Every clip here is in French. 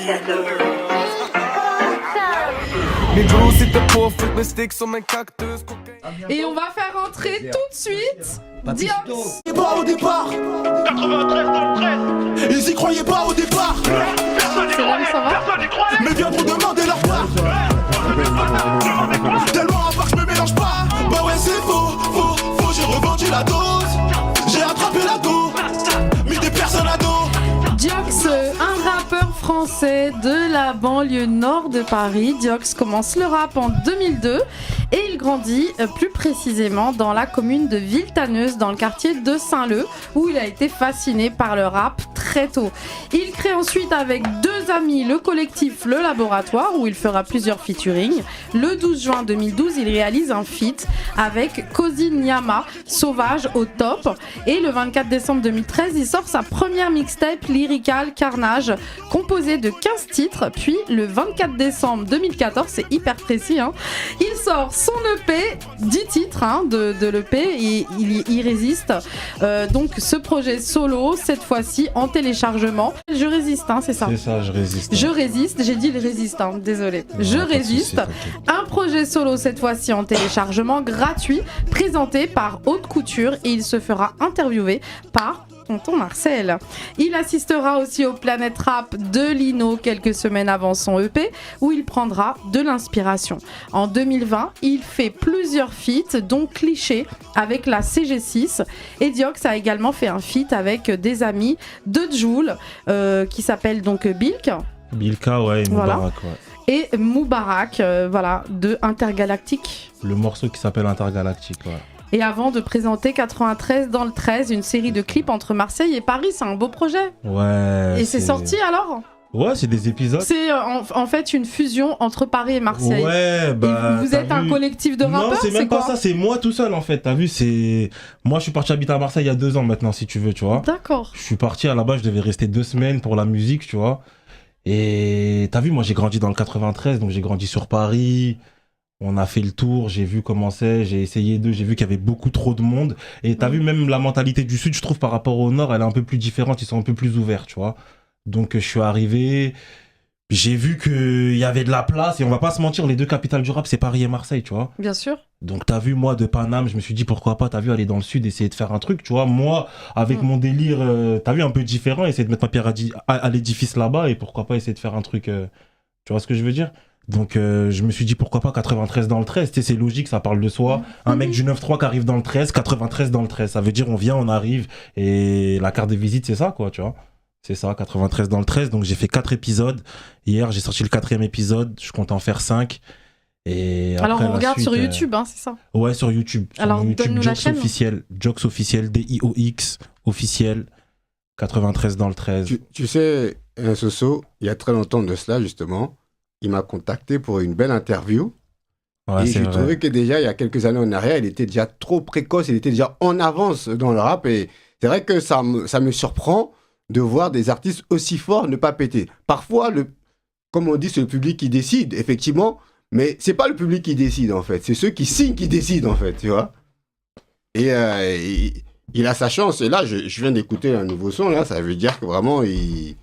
Et on va faire entrer tout de suite Diox. Pas au départ 93 dans le 13. Ils y croyaient pas au départ. Personne y croyait, personne y croyait. Mais viendront demander leur part. Tellement à part que je me mélange pas. Bah ouais c'est faux, j'ai revendu la dose. J'ai attrapé la go, mis des personnes à dos. Diox, un rappeur français de la banlieue nord de Paris. Diox commence le rap en 2002 et il grandit plus précisément dans la commune de Villetaneuse, dans le quartier de Saint-Leu, où il a été fasciné par le rap très tôt. Il crée ensuite avec deux amis le collectif Le Laboratoire, où il fera plusieurs featuring. Le 12 juin 2012, il réalise un feat avec Kozi Nyama, Sauvage au top. Et le 24 décembre 2013, il sort sa première mixtape Lyrical Carnage, composée de 15 titres. Puis le 24 décembre 2014, c'est hyper précis, il sort son EP, 10 titres de l'EP, et il résiste. Donc ce projet solo, cette fois-ci en téléchargement. Je résiste, c'est ça. C'est ça, je résiste. Je résiste, j'ai dit il résiste, désolé. Non, je résiste. Un projet solo, cette fois-ci en téléchargement gratuit, présenté par Haute Couture, et il se fera interviewer par Tonton Marcel. Il assistera aussi au Planète Rap de Lino quelques semaines avant son EP, où il prendra de l'inspiration. En 2020, il fait plusieurs feats, dont Cliché avec la CG6, et Diox a également fait un feat avec des amis de Jul, qui s'appelle donc Bilka, ouais, et Moubarak, ouais. Et Moubarak, de Intergalactique. Le morceau qui s'appelle Intergalactique, ouais. Et avant de présenter 93 dans le 13, une série de clips entre Marseille et Paris, c'est un beau projet. Ouais. Et c'est sorti alors ? Ouais, c'est des épisodes. C'est en fait une fusion entre Paris et Marseille. Ouais, bah. Et vous êtes un collectif de rappeurs ? Non, c'est même pas ça, c'est moi tout seul en fait. T'as vu, c'est. Moi, je suis parti habiter à Marseille il y a 2 ans maintenant, si tu veux, tu vois. D'accord. Je suis parti à la base, je devais rester 2 semaines pour la musique, tu vois. Et t'as vu, moi, j'ai grandi dans le 93, donc j'ai grandi sur Paris. On a fait le tour, j'ai vu comment c'est, j'ai essayé j'ai vu qu'il y avait beaucoup trop de monde. Et t'as vu même la mentalité du Sud, je trouve, par rapport au Nord, elle est un peu plus différente, ils sont un peu plus ouverts, tu vois. Donc je suis arrivé, j'ai vu qu'il y avait de la place, et on va pas se mentir, les 2 capitales du rap, c'est Paris et Marseille, tu vois. Bien sûr. Donc t'as vu, moi, de Paname, je me suis dit, pourquoi pas, t'as vu, aller dans le Sud, essayer de faire un truc, tu vois. Moi, avec mon délire, t'as vu, un peu différent, essayer de mettre ma pierre à l'édifice là-bas, et pourquoi pas essayer de faire un truc, tu vois ce que je veux dire ? Donc je me suis dit pourquoi pas 93 dans le 13, tu sais, c'est logique, ça parle de soi. Un mec du 9-3 qui arrive dans le 13, 93 dans le 13, ça veut dire on vient, on arrive, et la carte de visite c'est ça quoi, tu vois. C'est ça, 93 dans le 13, donc j'ai fait 4 épisodes. Hier j'ai sorti le 4e épisode, je compte en faire 5. Et après, alors on regarde suite, sur YouTube, c'est ça ? Ouais, sur YouTube. Alors donne-nous la chaîne. Jiox officiel, DIOX officiel, 93 dans le 13. Tu sais, Soso, il y a très longtemps de cela justement, il m'a contacté pour une belle interview. Ouais, et je trouvais que déjà, il y a quelques années en arrière, il était déjà trop précoce, il était déjà en avance dans le rap. Et c'est vrai que ça me surprend de voir des artistes aussi forts ne pas péter. Parfois, comme on dit, c'est le public qui décide, effectivement. Mais c'est pas le public qui décide, en fait. C'est ceux qui signent qui décident, en fait, tu vois. Et il a sa chance. Et là, je viens d'écouter un nouveau son, là. Ça veut dire que vraiment, il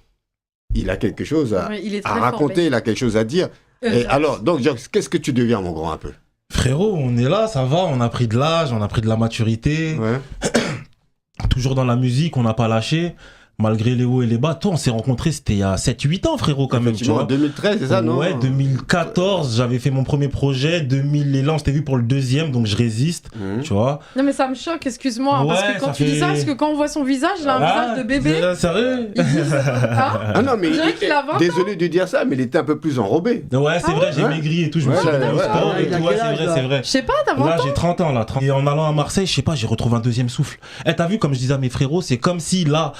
a quelque chose à raconter, fort, il a quelque chose à dire. Et alors, donc, Diox, qu'est-ce que tu deviens, mon grand, un peu ? Frérot, on est là, ça va, on a pris de l'âge, on a pris de la maturité. Ouais. Toujours dans la musique, on n'a pas lâché. Malgré les hauts et les bas, toi, on s'est rencontrés, c'était il y a 7-8 ans, frérot, quand même. Tu vois. En 2013, c'est ça, non ? Ouais, 2014, j'avais fait mon premier projet. 2000, et là, on s'était vu pour le 2e, donc je résiste, tu vois. Non, mais ça me choque, excuse-moi, ouais, parce que quand tu dis ça, parce que quand on voit son visage, il a un visage de bébé. Sérieux ? Ah non, mais désolé de dire ça, mais il était un peu plus enrobé. Ouais, c'est vrai, j'ai maigri et tout, je me suis mis au sport et tout, ouais, c'est vrai. Je sais pas, t'as 20 ans ? Là, j'ai 30 ans, là. Et en allant à Marseille, je sais pas, j'ai retrouvé un 2e souffle. T'as vu, comme je disais à mes frérots, c'est comme si là,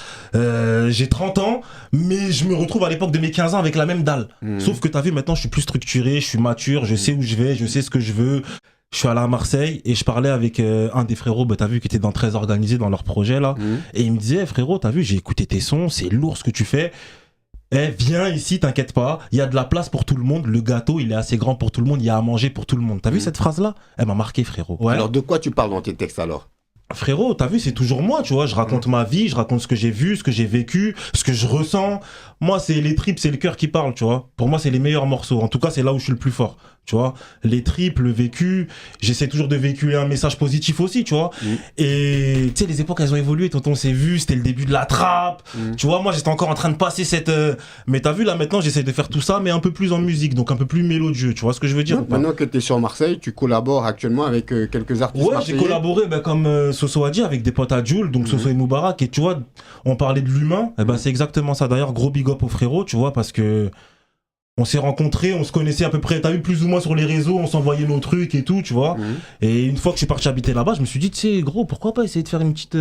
j'ai 30 ans, mais je me retrouve à l'époque de mes 15 ans avec la même dalle. Sauf que t'as vu, maintenant, je suis plus structuré, je suis mature, je sais où je vais, je sais ce que je veux. Je suis allé à Marseille et je parlais avec un des frérots, t'as vu, qui était dans Très Organisé dans leur projet, là. Et il me disait, frérot, t'as vu, j'ai écouté tes sons, c'est lourd ce que tu fais. Viens ici, t'inquiète pas, il y a de la place pour tout le monde, le gâteau, il est assez grand pour tout le monde, il y a à manger pour tout le monde. T'as vu cette phrase-là ? Elle m'a marqué, frérot. Ouais. Alors, de quoi tu parles dans tes textes, alors ? Frérot, t'as vu, c'est toujours moi, tu vois. Je raconte ma vie, je raconte ce que j'ai vu, ce que j'ai vécu, ce que je ressens. Moi, c'est les tripes, c'est le cœur qui parle, tu vois. Pour moi, c'est les meilleurs morceaux. En tout cas, c'est là où je suis le plus fort, tu vois. Les tripes, le vécu. J'essaie toujours de véhiculer un message positif aussi, tu vois. Et tu sais, les époques, elles ont évolué. Tonton, c'est vu, c'était le début de la trappe. Tu vois, moi, j'étais encore en train de passer cette. Mais t'as vu, là, maintenant, j'essaie de faire tout ça, mais un peu plus en musique, donc un peu plus mélodieux. Tu vois ce que je veux dire? Maintenant que t'es sur Marseille, tu collabores actuellement avec quelques artistes Ouais, j'ai marseillais. collaboré comme Soso a dit avec des potes à Jules, donc Soso et Moubarak, et tu vois, on parlait de l'humain, et ben c'est exactement ça. D'ailleurs, gros big up aux frérots, tu vois, parce que on s'est rencontrés, on se connaissait à peu près, t'as vu, plus ou moins sur les réseaux, on s'envoyait nos trucs et tout, tu vois. Et une fois que je suis parti habiter là-bas, je me suis dit, tu sais, gros, pourquoi pas essayer de faire une petite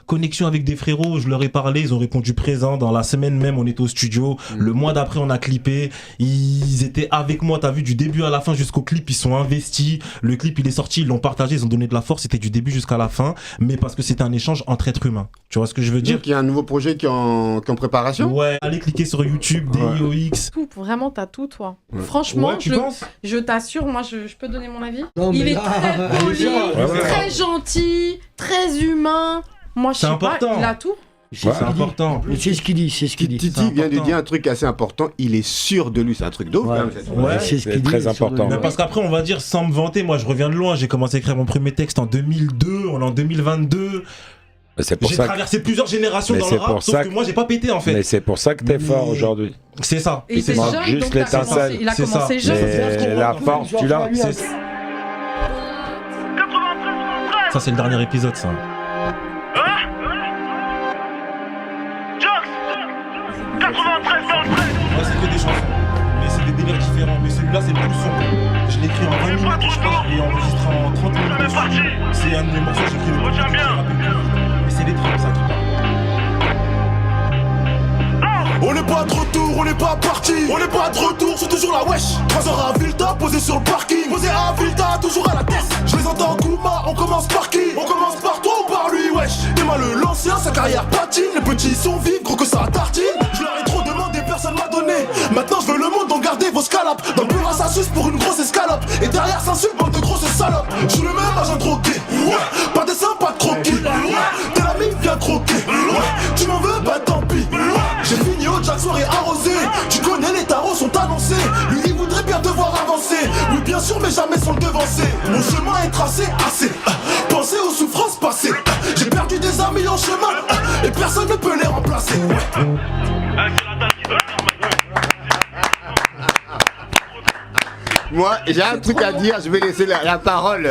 connexion avec des frérots. Je leur ai parlé, ils ont répondu présent. Dans la semaine même, on était au studio. Le mois d'après, on a clippé. Ils étaient avec moi, t'as vu, du début à la fin jusqu'au clip, ils sont investis. Le clip, il est sorti, ils l'ont partagé, ils ont donné de la force. C'était du début jusqu'à la fin, mais parce que c'était un échange entre êtres humains. Tu vois ce que je veux dire? Donc il y a un nouveau projet qui est en préparation. Ouais, allez cliquer sur YouTube, DIOX. Tout, vraiment, t'as tout, toi. Franchement, Ouais, tu penses? je t'assure, moi, je peux donner mon avis. Non, mais Il est là, très poli, ouais. très gentil, très humain. Moi, je C'est sais pas, important. il a tout. C'est important. C'est ce qu'il dit, c'est ce qu'il dit. Titi vient de important. dire un truc assez important, il est sûr de lui, c'est un truc d'ouf. Ouais. quand même, cette Ouais, c'est ce c'est qu'il dit. très sur important. le- Mais parce qu'après, on va dire, sans me vanter, moi je reviens de loin. J'ai commencé à écrire mon premier texte en 2002, on est en 2022. C'est pour J'ai ça que... traversé plusieurs générations Mais dans c'est le rap, pour sauf ça que que- moi j'ai pas pété en fait. Mais c'est pour ça que t'es Mais- fort aujourd'hui. C'est ça. Et il c'est était ça. jeune, Juste donc t'as l'étincelle. commencé- il a C'est commencé ça. jeune. Mais la force, tu l'as. C'est- Ça c'est le dernier épisode ça. Moi c'est que des chansons, mais c'est des délires différents. Mais celui-là c'est le plus sombre. Je l'ai écrit en 20 minutes, je pense, et enregistré en 30 minutes. C'est un de mes morceaux, j'ai écrit le plus vite. Mais c'est les tripes ça qui parle. On n'est pas de retour, on n'est pas parti. On n'est pas de retour, je suis toujours la wesh. 3 heures à Vilta, posé sur le parking. Posé à Vilta, toujours à la tête. Je les entends Kouma, on commence par qui? On commence par toi ou par lui, wesh. Emma l'ancien, sa carrière patine. Les petits sont vifs, gros que ça tartine. Je leur ai trop demandé, personne m'a donné. Maintenant je veux le monde, donc gardez vos scalopes. Dans le bureau, ça suce pour une grosse escalope. Et derrière, ça insulte, bande de grosses salopes. Je suis le même agent drogué. Ouais. Pas de dessin, pas de croquis. Ouais. T'es l'ami, viens croquer. Ouais. Tu m'en veux, bah tant pis. J'ai fini au Jack soirée arrosée. Tu connais, les tarots sont annoncés. Lui il voudrait bien te voir avancer. Oui bien sûr mais jamais sans le devancer. Mon chemin est tracé assez. Pensez aux souffrances passées. J'ai perdu des amis en chemin. Et personne ne peut les remplacer. Moi, j'ai un truc à dire, je vais laisser la parole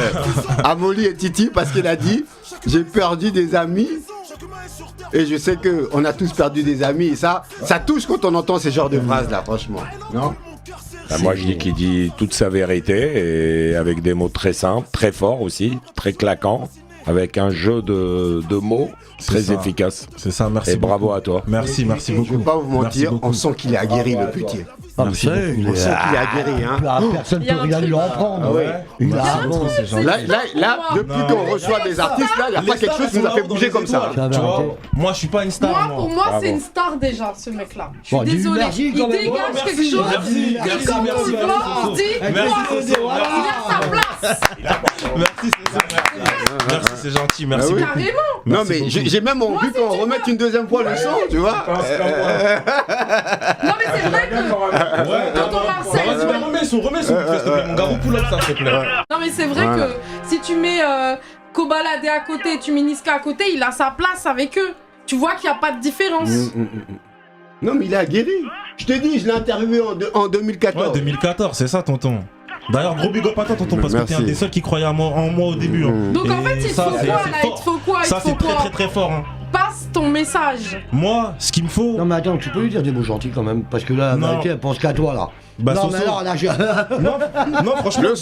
à Molly et Titi parce qu'il a dit j'ai perdu des amis. Et je sais qu'on a tous perdu des amis et ça touche quand on entend ces genres de phrases là, franchement. Non? Bah, moi je dis qu'il dit toute sa vérité et avec des mots très simples, très forts aussi, très claquants, avec un jeu de mots très ça. efficace. C'est ça, merci. Et bravo beaucoup. à toi. Merci Je beaucoup. vais pas vous Merci mentir, beaucoup. on sent qu'il est aguerri le petit. Ah, mais Merci ça, beaucoup. il On est- sent qu'il est aguerri, hein. Ah, personne Il y a peut un rien lui truc- en prendre. Ah ouais. Il a Merci, bon. c'est gentil. Là, depuis qu'on reçoit des artistes, là, il n'y a pas quelque chose qui nous a fait bouger comme ça. Ça va Tu vois, arrêter. moi je suis pas une star. Moi, pour moi, Bravo. c'est une star déjà, ce mec-là. Je suis Bon, dis désolée. merci Il quand même. dégage Ouais, quelque merci, chose. merci, Et merci, quand merci, il merci, va, Soso. on dit, Merci, quoi, Soso. il a sa place. Merci, c'est ça. Merci, c'est gentil. Merci Ah oui. beaucoup. Carrément. Non, Merci mais beaucoup. j'ai même envie qu'on remette une deuxième fois le son, tu vois. Non, mais c'est vrai que Ouais, tonton Marcel. vas-y, remets son, s'il te plaît, mon garou pull up, ça, s'il te plaît. Non, mais c'est vrai Voilà. que si tu mets Kobalade à côté, tu mets Niska à côté, il a sa place avec eux. Tu vois qu'il n'y a pas de différence. Non, mais il est aguerri. Je te dis, je l'ai interviewé en 2014. Ouais, 2014, c'est ça, tonton. D'ailleurs, gros big up à toi, tonton, parce que t'es Merci. un des seuls qui croyait en moi au début. hein. Donc en Et fait, il te ça, faut c'est- quoi c'est là? fort. Il te faut quoi? Il Ça, te faut c'est très, quoi? très, très fort. hein. Passe ton message. Moi, ce qu'il me faut. Non mais attends, tu peux lui dire des mots gentils quand même, parce que là, la Non. vérité, elle pense qu'à toi là. Bah, non Soso. mais là, Non, franchement. Le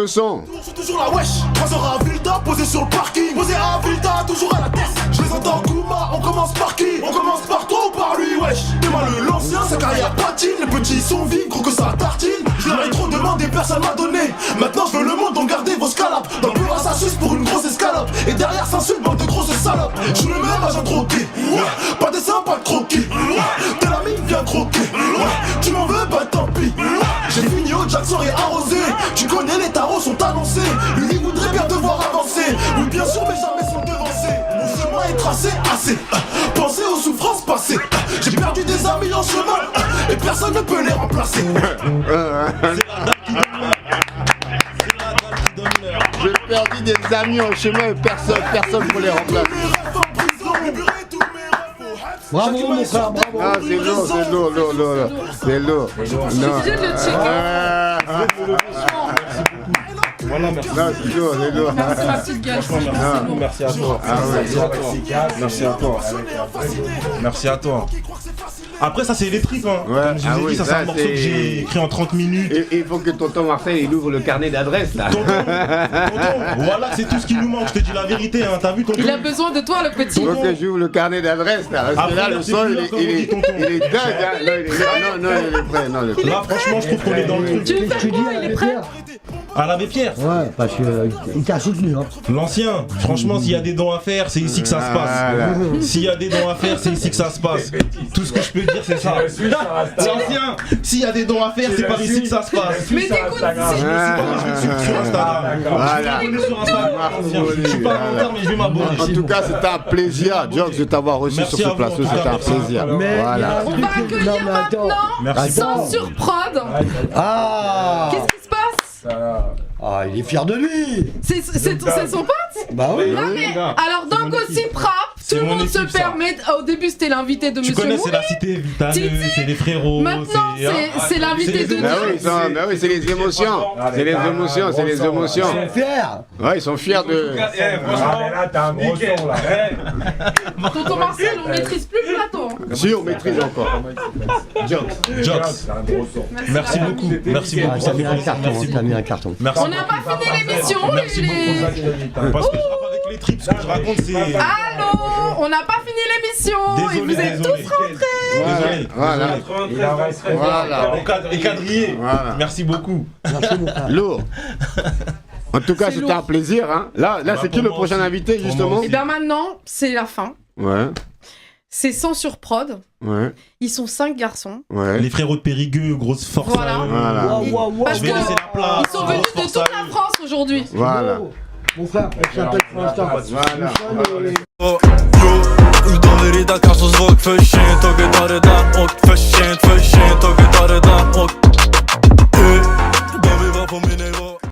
son. Je suis toujours la wesh. 3 heures à Vilta, posé sur le parking. Posé à Vilta, toujours à la tête. Je les entends Kouma, on commence par qui? On commence par toi ou par lui, wesh. Emma l'ancien, sa carrière patine. Les petits sont vifs, gros que ça tartine. Je leur ai trop demandé, personne m'a donné. Maintenant je veux le monde, donc gardez vos scalopes. Dans le bureau, ça suce pour une grosse escalope. Et derrière, s'insulte, bande de grosses salopes. Je suis le même agent drogué. Ouais. Pas de dessin, pas de croquis. Ouais. T'es l'ami, viens croquer. Ouais. Tu m'en veux, bah tant pis. J'ai fini au Jack soirée arrosée. Tu connais, les tarots sont annoncés. Lui il voudrait bien te voir avancer. avancer. Oui, bien sûr, mais jamais sans devancer. Mon chemin est tracé, assez. Pensez aux souffrances passées. J'ai perdu des amis en chemin et personne ne peut les remplacer. J'ai perdu des amis en chemin et personne pour les remplacer. Bravo, mon frère, bravo. Ah, c'est lourd, c'est lourd, lourd. C'est lourd. Non. obligé de le checker. Voilà, merci. Non, c'est lourd, c'est lourd. Merci, ma petite gueule. Merci à toi. Ah ouais. Merci à toi. Merci à toi. Après, ça, c'est électrique. Hein. Ouais. Comme je vous ai dit, ça, c'est un morceau que j'ai écrit en 30 minutes. Et il faut que tonton Marcel il ouvre le carnet d'adresses là. Tonton, voilà, c'est tout ce qui nous manque. Je te dis la vérité. Hein. T'as vu, tonton? Il a besoin de toi, le petit. Il faut que j'ouvre le carnet d'adresses là. Parce que là, le son il est dingue. Hein. Non, il est prêt. Non, il est prêt. Là, franchement, je trouve qu'on est dans le truc. Tu veux faire quoi? Il est prêt? À l'abbé Pierre. Ouais, parce qu'il t'a soutenu. Hein. L'ancien, franchement, s'il y a des dons à faire, c'est ici que ça se passe. S'il y a des dons à faire, c'est ici que ça se passe. Tout ce que je peux dire, c'est ça. L'ancien, s'il y a des dons à faire, c'est par ici que ça se passe. Mais t'écoutes, Je me suis sur Instagram. Voilà. Je suis sur Instagram. Je suis pas volontaire, mais je vais m'abonner. En tout cas, c'était un plaisir, Jokes, de t'avoir reçu Merci sur à ce vous, plateau. en tout C'était cas, un plaisir. Mais Voilà. on va accueillir maintenant Merci. sans surprod. Ah Qu'est-ce qui se passe? Ah, il est fier de lui. C'est son pote? Bah oui. Non mais, alors dans Gossip Rap, tout C'est le mon monde se équipe, ça. permet, au début c'était l'invité de Tu Monsieur connais, c'est Mouli. la cité Vitale, Titi. c'est les frérots. Maintenant c'est l'invité de Bah oui, c'est les émotions. C'est les émotions, c'est les émotions. Ils sont fiers. Ouais, ils sont fiers de. Là, t'as un gros son là. Tonton Marcel, on maîtrise plus le plateau. Si, on maîtrise encore. Jokes. Jokes. C'est un gros son. Merci beaucoup. Merci beaucoup. Ça T'as fait mis un plaisir. carton, Merci t'as mis un carton. Merci. On n'a pas fini l'émission, Merci beaucoup. Parce que je rappe avec les tripes, ce que je raconte, c'est. Allô, on n'a pas fini l'émission et vous êtes tous rentrés. Désolé. Voilà. Il en reste Voilà. Et quadrillé. Voilà. Merci beaucoup. Merci, mon frère. Lourd. En tout cas, C'est c'était lourd. un plaisir. Hein. Là, c'est qui pour le moi prochain aussi. invité, Pour justement moi Et bien maintenant, c'est la fin. Ouais, C'est sans surprod. ouais, Ils sont 5 garçons. ouais. Les frérots de Périgueux, grosse force Voilà. à eux. Voilà. Waouh, waouh, waouh. Parce Je vais que laisser la place. ils sont venus de Grosse toute force à la eux. France aujourd'hui. Voilà. Mon frère, on s'appelle pour l'instant. Voilà. Utanır karsız vok fışın Togu darıdan ok fışın Tagı darıdan ok Davi vapım yine